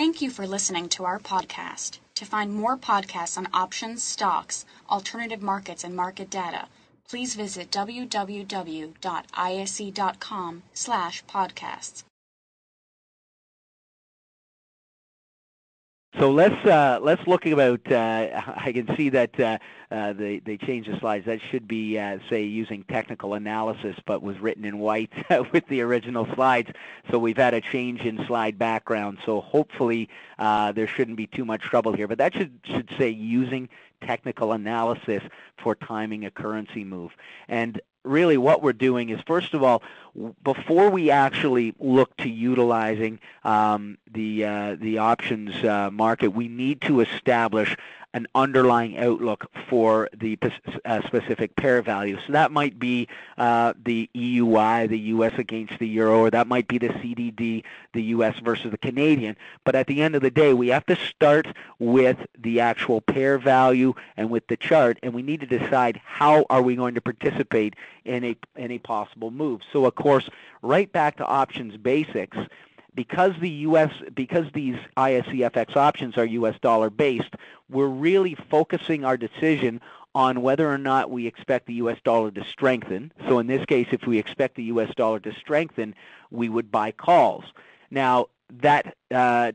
Thank you for listening to our podcast. To find more podcasts on options, stocks, alternative markets, and market data, please visit www.ise.com/podcasts. So let's look about. I can see that they changed the slides. That should be say using technical analysis, but was written in white with the original slides. So we've had a change in slide background. So hopefully there shouldn't be too much trouble here. But that should say using technical analysis for timing a currency move. And really what we're doing is, first of all, before we actually look to utilizing the options market, we need to establish an underlying outlook for the specific pair value. So that might be the EUI, the US against the euro, or that might be the CDD, the US versus the Canadian. But at the end of the day, we have to start with the actual pair value and with the chart, and we need to decide how are we going to participate in a possible move. So of course, right back to options basics. Because these ISEFX options are US dollar based, we're really focusing our decision on whether or not we expect the US dollar to strengthen. So in this case, if we expect the US dollar to strengthen, we would buy calls. Now, that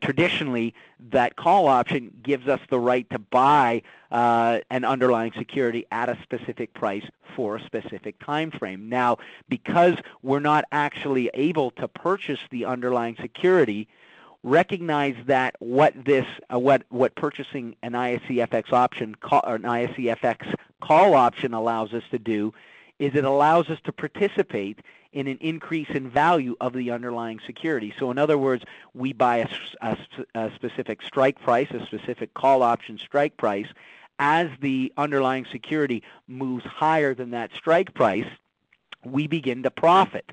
traditionally, that call option gives us the right to buy an underlying security at a specific price for a specific time frame. Now, because we're not actually able to purchase the underlying security, recognize that what purchasing an ISEFX option or an ISEFX call option allows us to do is it allows us to participate in an increase in value of the underlying security. So in other words, we buy a specific strike price, a specific call option strike price. As the underlying security moves higher than that strike price, we begin to profit.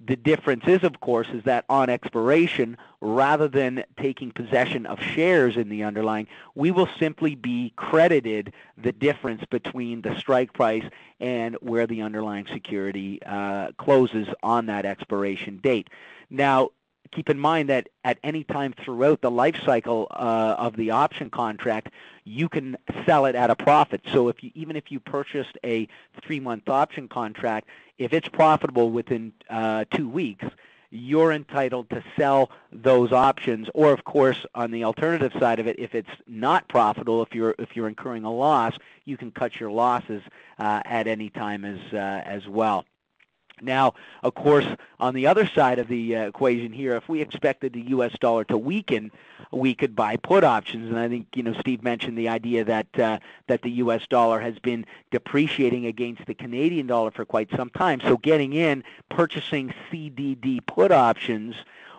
The difference is, of course, is that on expiration, rather than taking possession of shares in the underlying, we will simply be credited the difference between the strike price and where the underlying security closes on that expiration date. Now, keep in mind that at any time throughout the life cycle of the option contract, you can sell it at a profit. So even if you purchased a 3-month option contract, if it's profitable within 2 weeks, you're entitled to sell those options. Or, of course, on the alternative side of it, if it's not profitable, if you're incurring a loss, you can cut your losses at any time as well. Now, of course, on the other side of the equation here, if we expected the U.S. dollar to weaken, we could buy put options. And I think, Steve mentioned the idea that the U.S. dollar has been depreciating against the Canadian dollar for quite some time. So getting in, purchasing CDD put options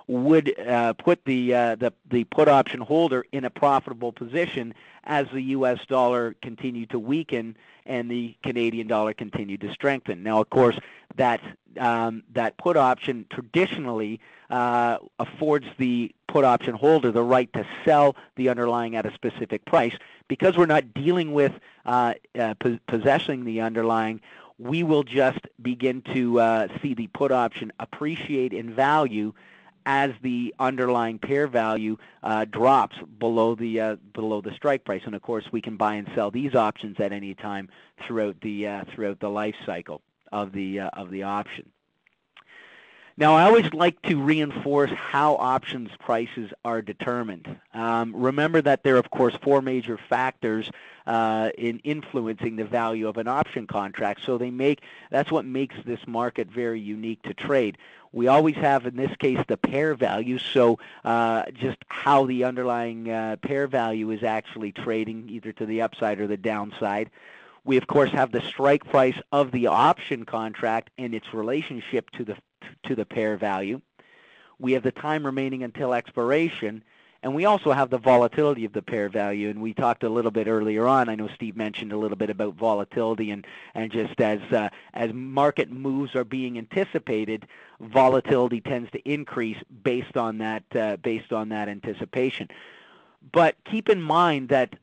would put the put option holder in a profitable position as the U.S. dollar continued to weaken and the Canadian dollar continued to strengthen. Now, of course, that put option traditionally affords the put option holder the right to sell the underlying at a specific price. Because we're not dealing with possessing the underlying, we will just begin to see the put option appreciate in value as the underlying pair value drops below the strike price. And of course, we can buy and sell these options at any time throughout the life cycle of the option. Now, I always like to reinforce how options prices are determined. Remember that there are, of course, 4 major factors in influencing the value of an option contract. So that's what makes this market very unique to trade. We always have, in this case, the pair value, so just how the underlying pair value is actually trading, either to the upside or the downside. We, of course, have the strike price of the option contract and its relationship to the pair value. We have the time remaining until expiration, and we also have the volatility of the pair value. And we talked a little bit earlier on. I know Steve mentioned a little bit about volatility, and just as market moves are being anticipated, volatility tends to increase based on that anticipation. But keep in mind that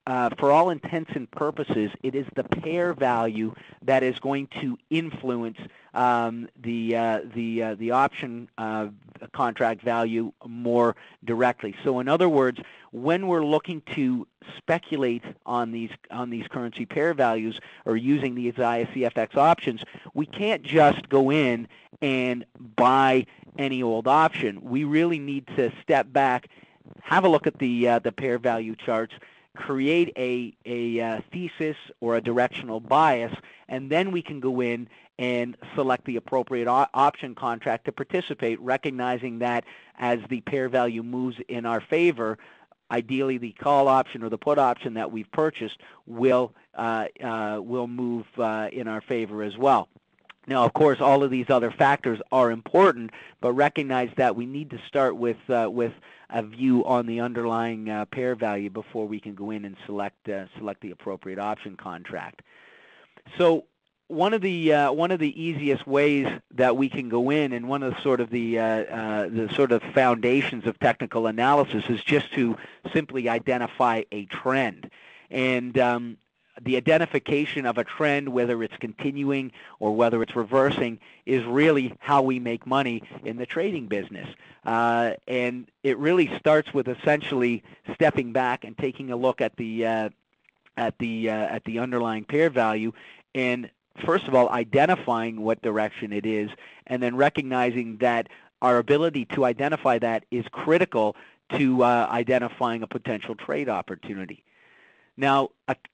for all intents and purposes, it is the pair value that is going to influence the option contract value more directly. So, in other words, when we're looking to speculate on these currency pair values or using these ISCFX options, we can't just go in and buy any old option. We really need to step back, have a look at the pair value charts, create a thesis or a directional bias, and then we can go in and select the appropriate option contract to participate, recognizing that as the pair value moves in our favor, ideally the call option or the put option that we've purchased will move in our favor as well. Now, of course, all of these other factors are important, but recognize that we need to start with a view on the underlying pair value before we can go in and select the appropriate option contract. So, one of the easiest ways that we can go in, and one of the sort of foundations of technical analysis, is just to simply identify a trend. And the identification of a trend, whether it's continuing or whether it's reversing, is really how we make money in the trading business. And it really starts with essentially stepping back and taking a look at the underlying pair value, and first of all identifying what direction it is, and then recognizing that our ability to identify that is critical to identifying a potential trade opportunity. Now,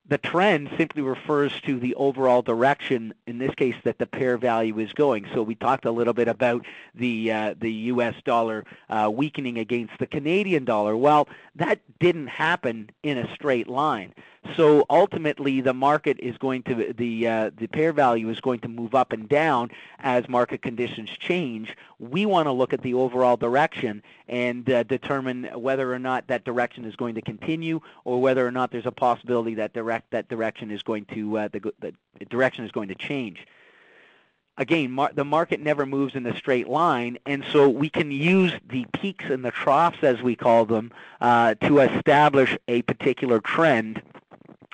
the trend simply refers to the overall direction, in this case, that the pair value is going. So we talked a little bit about the U.S. dollar weakening against the Canadian dollar. Well, that didn't happen in a straight line. So ultimately, the market is going to the pair value is going to move up and down as market conditions change. We want to look at the overall direction and determine whether or not that direction is going to continue, or whether or not there's a possibility that direction is going to change. Again, the market never moves in a straight line, and so we can use the peaks and the troughs, as we call them, to establish a particular trend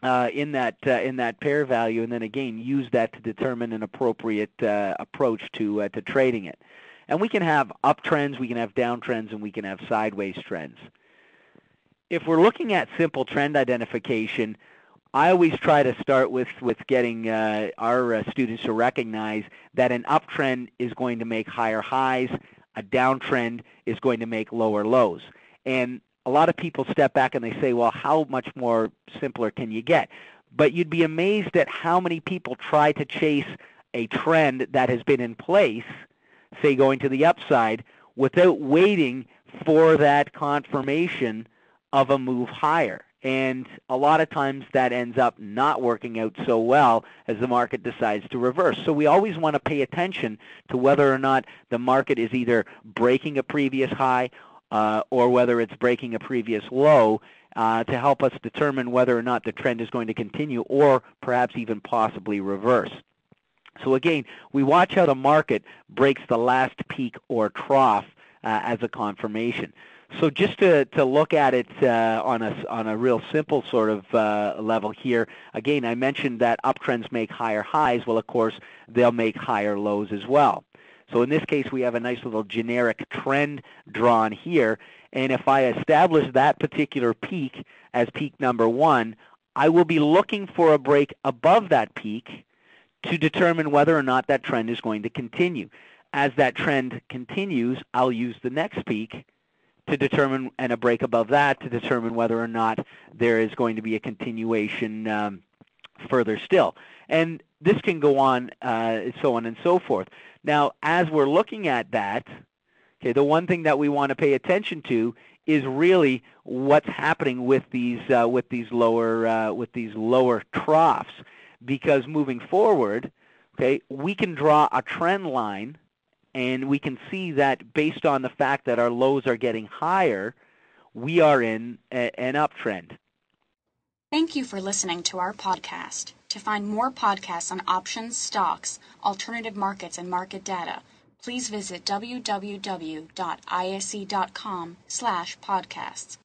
in that pair value, and then again use that to determine an appropriate approach to trading it. And we can have uptrends, we can have downtrends, and we can have sideways trends. If we're looking at simple trend identification, I always try to start with getting our students to recognize that an uptrend is going to make higher highs, a downtrend is going to make lower lows. And a lot of people step back and they say, well, how much more simpler can you get? But you'd be amazed at how many people try to chase a trend that has been in place, say going to the upside, without waiting for that confirmation of a move higher. And a lot of times that ends up not working out so well as the market decides to reverse. So we always want to pay attention to whether or not the market is either breaking a previous high or whether it's breaking a previous low to help us determine whether or not the trend is going to continue or perhaps even possibly reverse. So again, we watch how the market breaks the last peak or trough as a confirmation. So just to look at it on a real simple sort of level here, again, I mentioned that uptrends make higher highs. Well, of course, they'll make higher lows as well. So in this case, we have a nice little generic trend drawn here. And if I establish that particular peak as peak number 1, I will be looking for a break above that peak to determine whether or not that trend is going to continue. As that trend continues, I'll use the next peak to determine, and a break above that to determine whether or not there is going to be a continuation further still. And this can go on, so on and so forth. Now, as we're looking at that, okay, the one thing that we want to pay attention to is really what's happening with these lower troughs, because moving forward, okay, we can draw a trend line, and we can see that based on the fact that our lows are getting higher, we are in an uptrend. Thank you for listening to our podcast. To find more podcasts on options, stocks, alternative markets, and market data, please visit www.isc.com/podcasts.